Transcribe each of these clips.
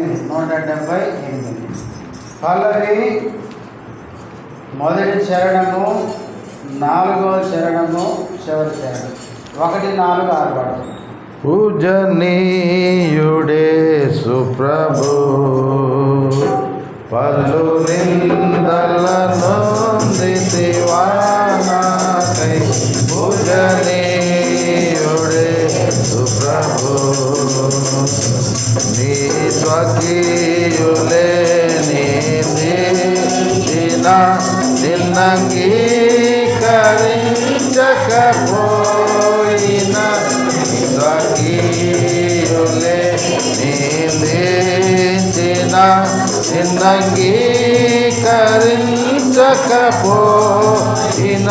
178 పల్లవి మొదటి చరణము, 4వ చరణము, చివరి చరణం 1, 4, 6 పడుతుంది. పూజనీయుడే సుప్రభు పల్లు నిందలను దివానాకై పూజనీయుడే సుప్రభు నీ స్వకీయులే నిన్నంగీకరించకపోయిన స్వకీయులే నిన్నంగీకరించకపోయిన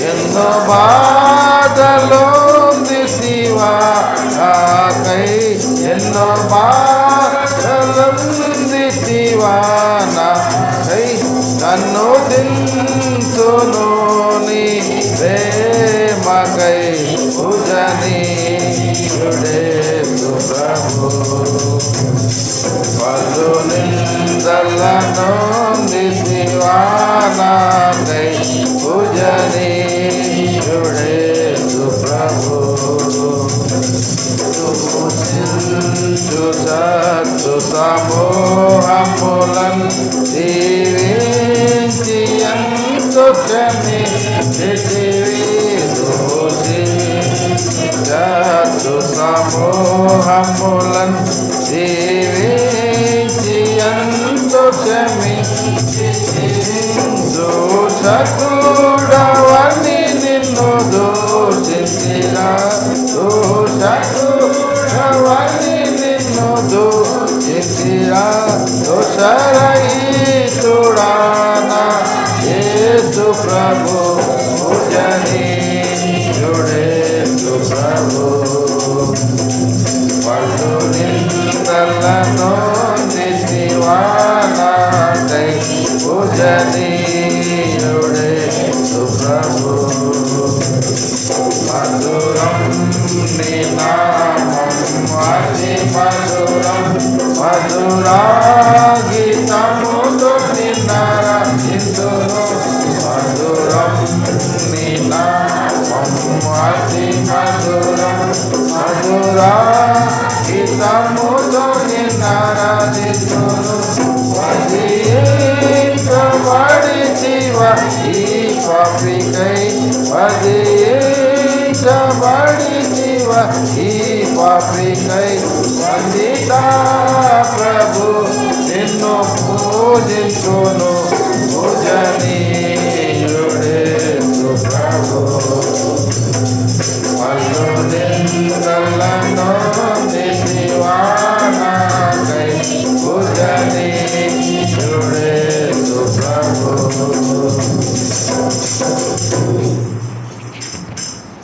ఎన్నో బాధలో దిశివా నాకై ఎన్నో బాధలో దిశివా నాకై నన్ను దించును నీ ప్రేమకై పూజనీయుడే సుప్రభు పలు నిందలను దివానాకై పూజనీయుడే సుప్రభు సత్తు సమూహములన్ దీవించి ఎంతో సత్తు సమూహములన్ దీవించి ఎంతో దోషకుడవని నిన్ను దోషించిరా దోషకుడవని నిన్ను దోషించిరా దోషరహితుడానా యేసు ప్రభు పూజనీయుడే ప్రభు పల్లు నిందలను దివానాకై పూజనీయుడే ప్రభు మధురం నీ నామం అతి మధురం మధురా గీతముతో నిన్నరింతును మధురం నీ నామం అతి మధురం మధురా గీతముతో నిన్నరింతును వదిలించబడితివ ఈ పాపికై వదిలించబడితివ ఈ పాపికై వందితా ప్రభు నిన్ను పూజించును పూజనీయుడే ప్రభు పల్లు నిందలను